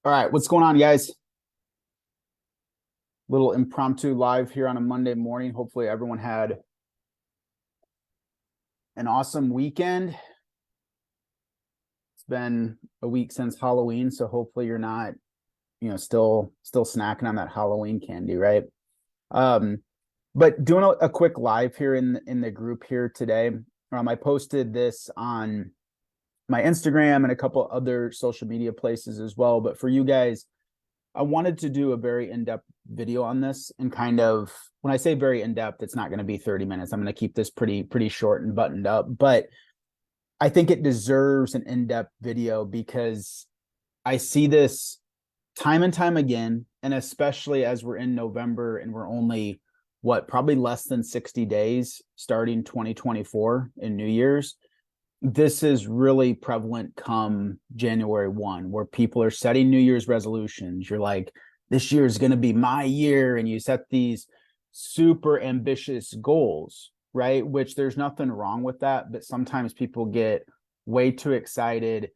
All right, what's going on, guys? Little impromptu live here on a Monday morning. Hopefully everyone had an awesome weekend. It's been a week since Halloween, so hopefully you're not, still snacking on that Halloween candy, right? Um, but doing a quick live here in the group here today. I posted this on my Instagram and a couple other social media places as well. But for you guys, I wanted to do a very in-depth video on this, and kind of, when I say very in-depth, it's not going to be 30 minutes. I'm going to keep this pretty short and buttoned up, but I think it deserves an in-depth video because I see this time and time again, and especially as we're in November and we're only probably less than 60 days starting 2024 in New Year's. This is really prevalent come January 1, where people are setting New Year's resolutions. You're like, this year is going to be my year. And you set these super ambitious goals, right? Which there's nothing wrong with that. But sometimes people get way too excited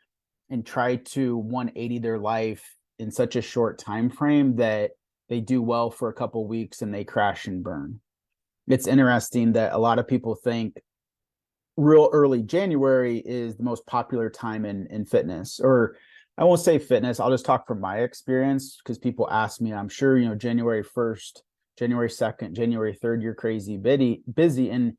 and try to 180 their life in such a short time frame that they do well for a couple of weeks and they crash and burn. It's interesting that a lot of people think real early January is the most popular time in fitness, or I won't say fitness. I'll just talk from my experience because people ask me, I'm sure, January 1st, January 2nd, January 3rd, you're crazy busy. And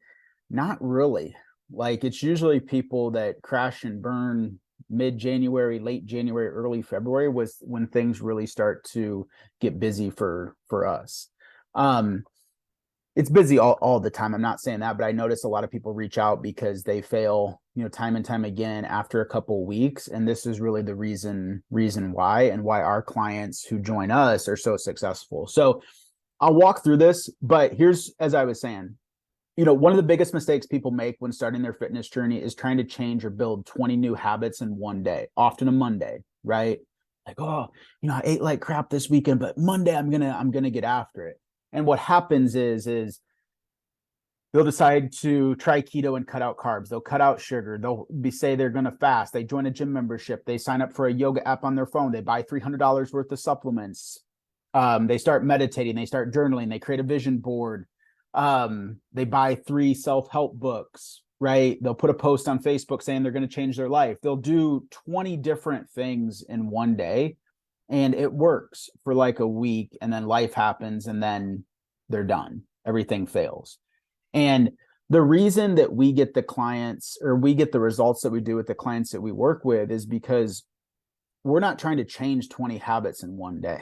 not really. Like, it's usually people that crash and burn mid-January, late January, early February was when things really start to get busy for us. It's busy all the time. I'm not saying that, but I notice a lot of people reach out because they fail, time and time again after a couple of weeks. And this is really the reason why, and why our clients who join us are so successful. So I'll walk through this, but here's, as I was saying, one of the biggest mistakes people make when starting their fitness journey is trying to change or build 20 new habits in one day, often a Monday, right? Like, oh, I ate like crap this weekend, but Monday I'm gonna get after it. And what happens is they'll decide to try keto and cut out carbs. They'll cut out sugar. They'll say they're going to fast. They join a gym membership. They sign up for a yoga app on their phone. They buy $300 worth of supplements. They start meditating. They start journaling. They create a vision board. They buy 3 self-help books, right? They'll put a post on Facebook saying they're going to change their life. They'll do 20 different things in one day. And it works for like a week, and then life happens, and then they're done. Everything fails. And the reason that we get the clients, or we get the results that we do with the clients that we work with, is because we're not trying to change 20 habits in one day.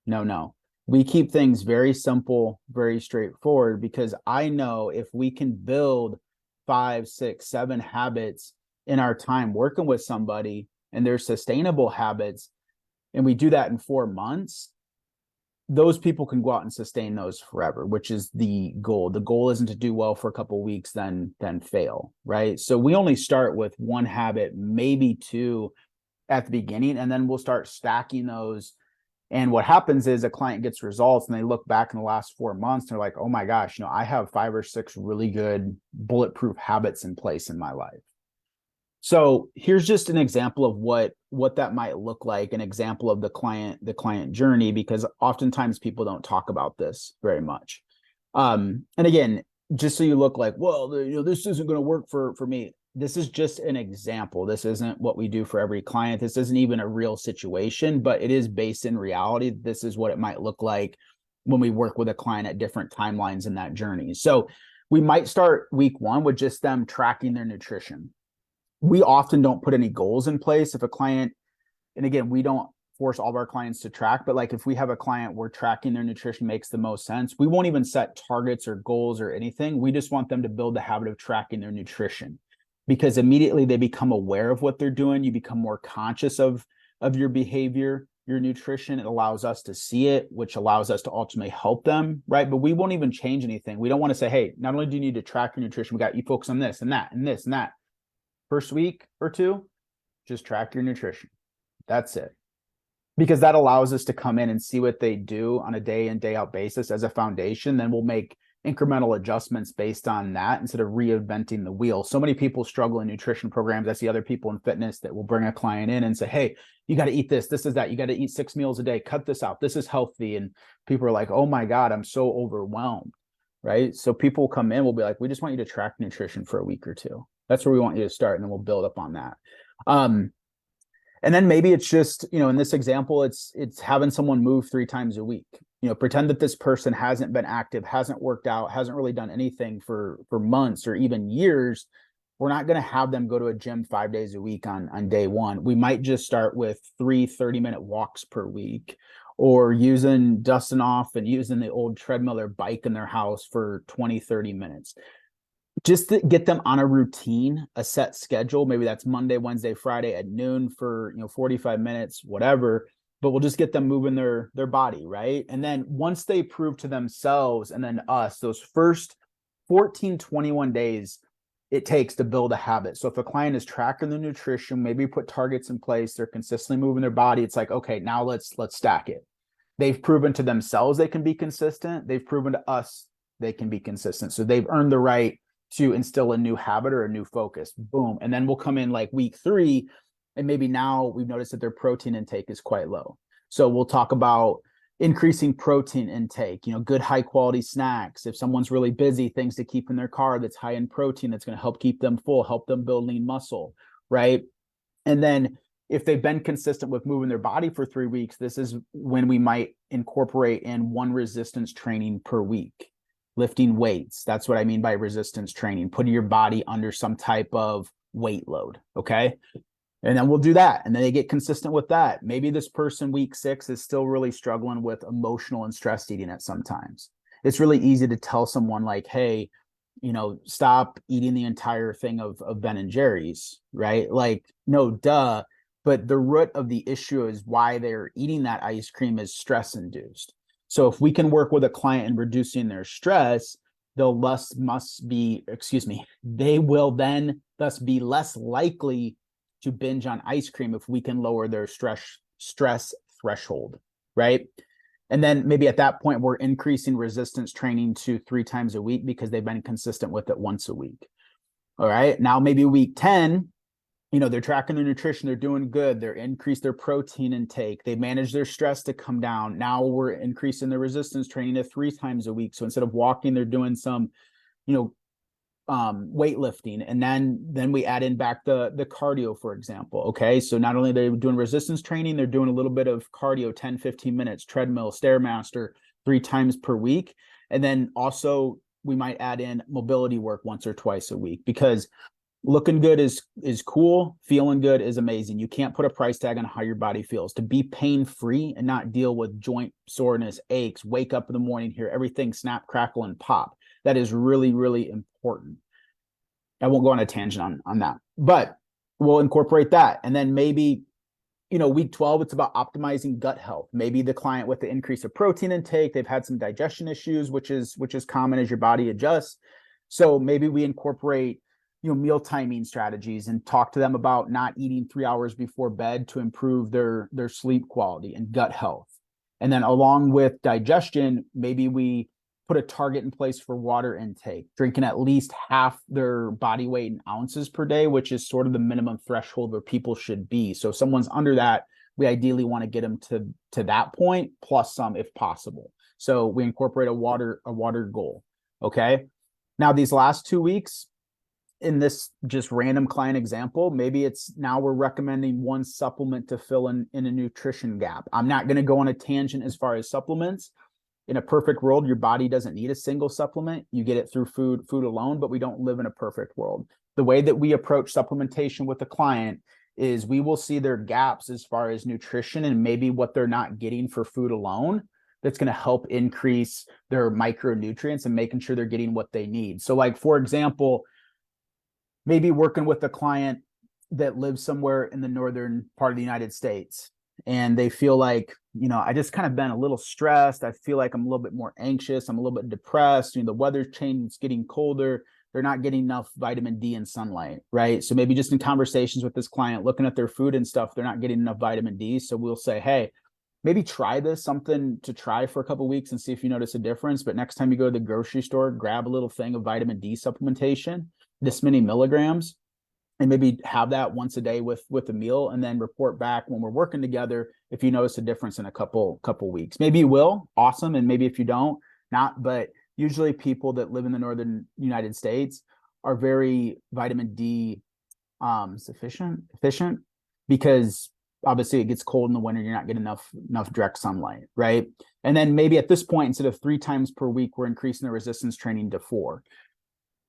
No. We keep things very simple, very straightforward, because I know if we can build 5, 6, 7 habits in our time working with somebody, and they're sustainable habits, and we do that in 4 months, those people can go out and sustain those forever, which is the goal. The goal isn't to do well for a couple of weeks, then fail, right? So we only start with 1 habit, maybe 2 at the beginning, and then we'll start stacking those. And what happens is a client gets results and they look back in the last 4 months, and they're like, oh my gosh, I have 5 or 6 really good bulletproof habits in place in my life. So here's just an example of what that might look like, an example of the client journey, because oftentimes people don't talk about this very much. And again, just so you look like, well, this isn't going to work for me. This is just an example. This isn't what we do for every client. This isn't even a real situation, but it is based in reality. This is what it might look like when we work with a client at different timelines in that journey. So we might start week 1 with just them tracking their nutrition. We often don't put any goals in place. If a client, and again, we don't force all of our clients to track, but like if we have a client where tracking their nutrition makes the most sense, we won't even set targets or goals or anything. We just want them to build the habit of tracking their nutrition, because immediately they become aware of what they're doing. You become more conscious of your behavior, your nutrition. It allows us to see it, which allows us to ultimately help them, right? But we won't even change anything. We don't want to say, hey, not only do you need to track your nutrition, we got you focus on this and that and this and that. First week or 2, just track your nutrition. That's it. Because that allows us to come in and see what they do on a day in, day out basis as a foundation. Then we'll make incremental adjustments based on that instead of reinventing the wheel. So many people struggle in nutrition programs. I see other people in fitness that will bring a client in and say, hey, you got to eat this, this is that. You got to eat 6 meals a day, cut this out. This is healthy. And people are like, oh my God, I'm so overwhelmed, right? So people come in, will be like, we just want you to track nutrition for a week or two. That's where we want you to start. And then we'll build up on that. And then maybe it's just, in this example, it's having someone move 3 times a week. Pretend that this person hasn't been active, hasn't worked out, hasn't really done anything for months or even years. We're not going to have them go to a gym 5 days a week on day one. We might just start with 3 30-minute walks per week, or dusting off and using the old treadmill or bike in their house for 20, 30 minutes. Just to get them on a routine, a set schedule. Maybe that's Monday, Wednesday, Friday at noon for 45 minutes, whatever. But we'll just get them moving their body, right? And then once they prove to themselves and then us, those first 14, 21 days it takes to build a habit. So if a client is tracking their nutrition, maybe put targets in place, they're consistently moving their body, it's like, okay, now let's stack it. They've proven to themselves they can be consistent. They've proven to us they can be consistent. So they've earned the right to instill a new habit or a new focus. Boom. And then we'll come in like week 3, and maybe now we've noticed that their protein intake is quite low. So we'll talk about increasing protein intake, good high quality snacks. If someone's really busy, things to keep in their car that's high in protein, that's going to help keep them full, help them build lean muscle, right? And then if they've been consistent with moving their body for 3 weeks, this is when we might incorporate in 1 resistance training per week. Lifting weights. That's what I mean by resistance training, putting your body under some type of weight load. Okay. And then we'll do that. And then they get consistent with that. Maybe this person week 6 is still really struggling with emotional and stress eating at sometimes. It's really easy to tell someone like, hey, stop eating the entire thing of Ben and Jerry's, right? Like, no, duh. But the root of the issue is why they're eating that ice cream is stress induced. So if we can work with a client in reducing their stress, they will then thus be less likely to binge on ice cream if we can lower their stress threshold, right? And then maybe at that point, we're increasing resistance training to 3 times a week because they've been consistent with it once a week. All right. Now, maybe week 10, they're tracking their nutrition, they're doing good, they're increased their protein intake, they manage their stress to come down. Now we're increasing their resistance training to 3 times a week. So instead of walking, they're doing some, weightlifting. And then we add in back the cardio, for example. Okay. So not only are they doing resistance training, they're doing a little bit of cardio, 10, 15 minutes, treadmill, Stairmaster 3 times per week. And then also we might add in mobility work once or twice a week, because looking good is cool. Feeling good is amazing. You can't put a price tag on how your body feels. To be pain-free and not deal with joint soreness, aches, wake up in the morning, hear everything snap, crackle, and pop. That is really, really important. I won't go on a tangent on that, but we'll incorporate that. And then maybe, week 12, it's about optimizing gut health. Maybe the client with the increase of protein intake, they've had some digestion issues, which is common as your body adjusts. So maybe we incorporate meal timing strategies and talk to them about not eating 3 hours before bed to improve their sleep quality and gut health. And then along with digestion, maybe we put a target in place for water intake, drinking at least half their body weight in ounces per day, which is sort of the minimum threshold where people should be. So if someone's under that, we ideally want to get them to that point plus some if possible. So we incorporate a water goal. Okay. Now these last 2 weeks, in this just random client example, maybe it's now we're recommending 1 supplement to fill in a nutrition gap. I'm not going to go on a tangent as far as supplements. In a perfect world, your body doesn't need a single supplement. You get it through food alone, but we don't live in a perfect world. The way that we approach supplementation with the client is we will see their gaps as far as nutrition and maybe what they're not getting for food alone. That's going to help increase their micronutrients and making sure they're getting what they need. So like, for example, maybe working with a client that lives somewhere in the northern part of the United States, and they feel like, I just kind of been a little stressed. I feel like I'm a little bit more anxious. I'm a little bit depressed. The weather's changing, it's getting colder. They're not getting enough vitamin D and sunlight, right? So maybe just in conversations with this client, looking at their food and stuff, they're not getting enough vitamin D. So we'll say, hey, maybe try this, something to try for a couple of weeks and see if you notice a difference. But next time you go to the grocery store, grab a little thing of vitamin D supplementation, this many milligrams, and maybe have that once a day with a meal, and then report back when we're working together if you notice a difference in a couple weeks. Maybe you will, awesome, and maybe if you don't, not. But usually people that live in the northern United States are very vitamin D efficient, because obviously it gets cold in the winter, you're not getting enough direct sunlight, right? And then maybe at this point, instead of 3 times per week, we're increasing the resistance training to 4.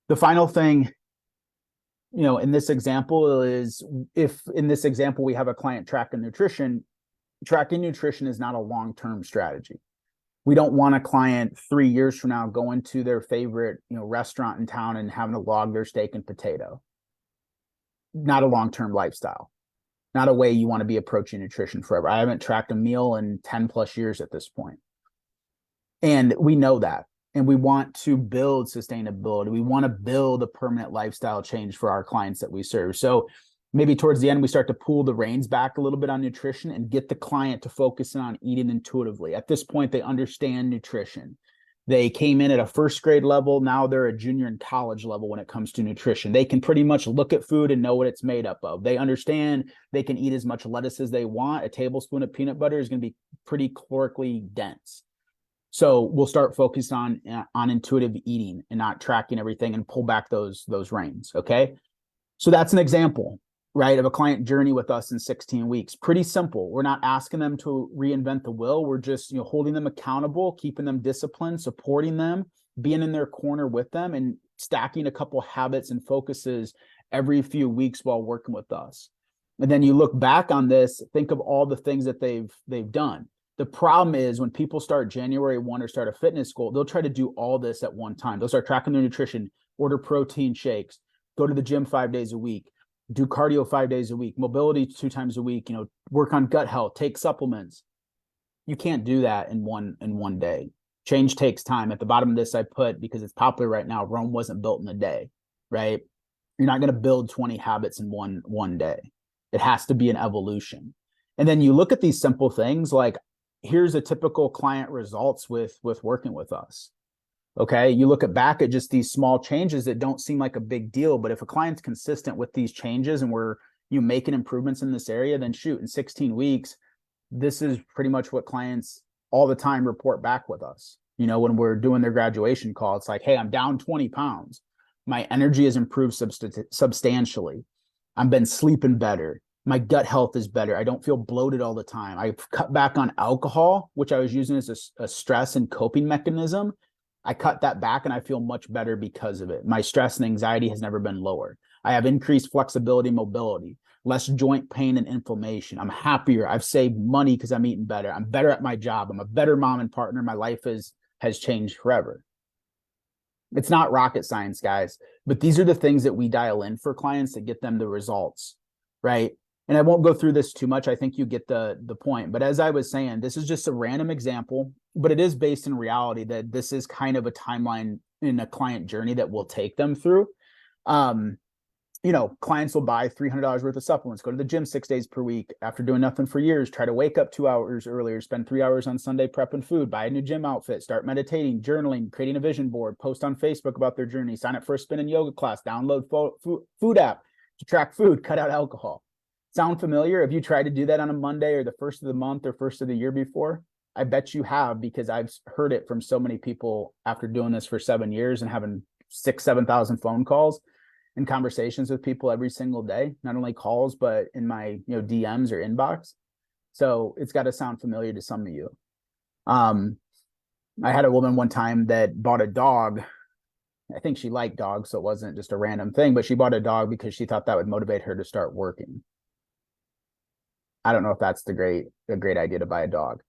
The final thing, in this example is, if in this example we have a client tracking nutrition is not a long-term strategy. We don't want a client 3 years from now going to their favorite, restaurant in town and having to log their steak and potato. Not a long-term lifestyle. Not a way you want to be approaching nutrition forever. I haven't tracked a meal in 10 plus years at this point. And we know that. And we want to build sustainability. We want to build a permanent lifestyle change for our clients that we serve. So maybe towards the end, we start to pull the reins back a little bit on nutrition and get the client to focus on eating intuitively. At this point, they understand nutrition. They came in at a first grade level. Now they're a junior in college level when it comes to nutrition. They can pretty much look at food and know what it's made up of. They understand they can eat as much lettuce as they want. A tablespoon of peanut butter is going to be pretty calorically dense. So we'll start focusing on intuitive eating and not tracking everything, and pull back those reins. Okay. So that's an example, right, of a client journey with us in 16 weeks. Pretty simple. We're not asking them to reinvent the wheel. We're just, holding them accountable, keeping them disciplined, supporting them, being in their corner with them, and stacking a couple habits and focuses every few weeks while working with us. And then you look back on this, think of all the things that they've done. The problem is when people start January 1 or start a fitness goal, they'll try to do all this at one time. They'll start tracking their nutrition, order protein shakes, go to the gym 5 days a week, do cardio 5 days a week, mobility 2 times a week, work on gut health, take supplements. You can't do that in one day. Change takes time. At the bottom of this, I put, because it's popular right now, Rome wasn't built in a day, right? You're not going to build 20 habits in one day. It has to be an evolution. And then you look at these simple things, like here's a typical client results with working with us. Okay, you look back at just these small changes that don't seem like a big deal, but if a client's consistent with these changes and we're making improvements in this area, then shoot, in 16 weeks, this is pretty much what clients all the time report back with us. When we're doing their graduation call, it's like, hey, I'm down 20 pounds. My energy has improved substantially. I've been sleeping better. My gut health is better. I don't feel bloated all the time. I've cut back on alcohol, which I was using as a stress and coping mechanism. I cut that back and I feel much better because of it. My stress and anxiety has never been lower. I have increased flexibility, mobility, less joint pain and inflammation. I'm happier. I've saved money because I'm eating better. I'm better at my job. I'm a better mom and partner. My life has changed forever. It's not rocket science, guys, but these are the things that we dial in for clients that get them the results, right? And I won't go through this too much. I think you get the point. But as I was saying, this is just a random example, but it is based in reality that this is kind of a timeline in a client journey that we'll take them through. Clients will buy $300 worth of supplements, go to the gym 6 days per week after doing nothing for years, try to wake up 2 hours earlier, spend 3 hours on Sunday prepping food, buy a new gym outfit, start meditating, journaling, creating a vision board, post on Facebook about their journey, sign up for a spin and yoga class, download food app to track food, cut out alcohol. Sound familiar? Have you tried to do that on a Monday or the first of the month or first of the year before? I bet you have, because I've heard it from so many people after doing this for 7 years and having 7,000 phone calls and conversations with people every single day, not only calls, but in my DMs or inbox. So it's got to sound familiar to some of you. I had a woman one time that bought a dog. I think she liked dogs, so it wasn't just a random thing, but she bought a dog because she thought that would motivate her to start working. I don't know if that's a great idea to buy a dog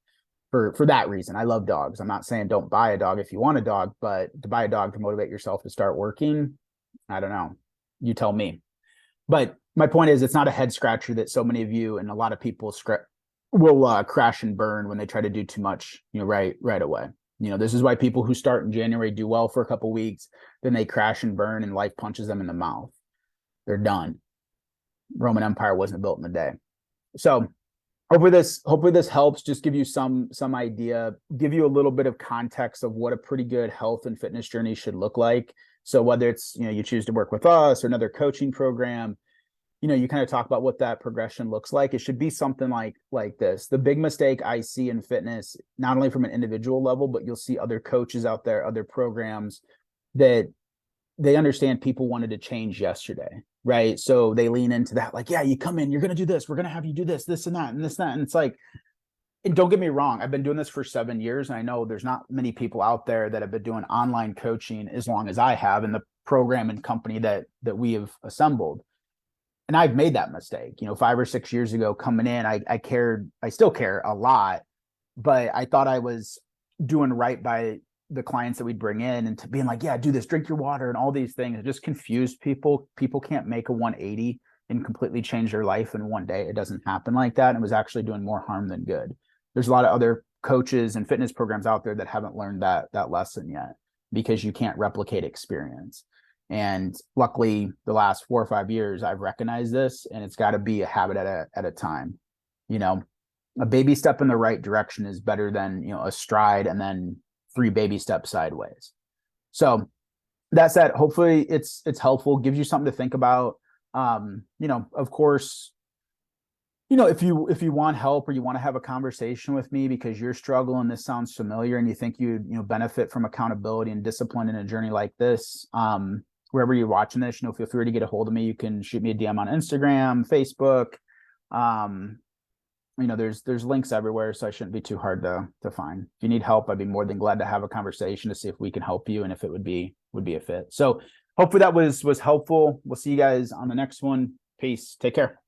for that reason. I love dogs. I'm not saying don't buy a dog if you want a dog, but to buy a dog to motivate yourself to start working, I don't know. You tell me. But my point is, it's not a head scratcher that so many of you and a lot of people will crash and burn when they try to do too much, right away. This is why people who start in January do well for a couple of weeks, then they crash and burn and life punches them in the mouth. They're done. Roman Empire wasn't built in a day. So hopefully this helps just give you some idea, give you a little bit of context of what a pretty good health and fitness journey should look like. So whether it's, you choose to work with us or another coaching program, you kind of talk about what that progression looks like. It should be something like this. The big mistake I see in fitness, not only from an individual level, but you'll see other coaches out there, other programs, that they understand people wanted to change yesterday, right? So they lean into that, like, yeah, you come in, you're going to do this, we're going to have you do this and that, and this, and that. And it's like, and don't get me wrong, I've been doing this for 7 years, and I know there's not many people out there that have been doing online coaching as long as I have in the program and company that we have assembled. And I've made that mistake, 5 or 6 years ago coming in, I still care a lot, but I thought I was doing right by the clients that we'd bring in, and to being like, yeah, do this, drink your water, and all these things. It just confused people. People can't make a 180 and completely change their life in one day. It doesn't happen like that. And it was actually doing more harm than good. There's a lot of other coaches and fitness programs out there that haven't learned that lesson yet, because you can't replicate experience. And luckily, the last 4 or 5 years, I've recognized this, and it's got to be a habit at a time. A baby step in the right direction is better than, a stride and then 3 baby steps sideways. So that said, hopefully it's helpful, gives you something to think about. Of course, if you want help, or you want to have a conversation with me because you're struggling, this sounds familiar, and you think you'd benefit from accountability and discipline in a journey like this, wherever you're watching this, feel free to get a hold of me. You can shoot me a DM on Instagram, Facebook. There's links everywhere, so I shouldn't be too hard to find. If you need help, I'd be more than glad to have a conversation to see if we can help you and if it would be a fit. So hopefully that was helpful. We'll see you guys on the next one. Peace. Take care.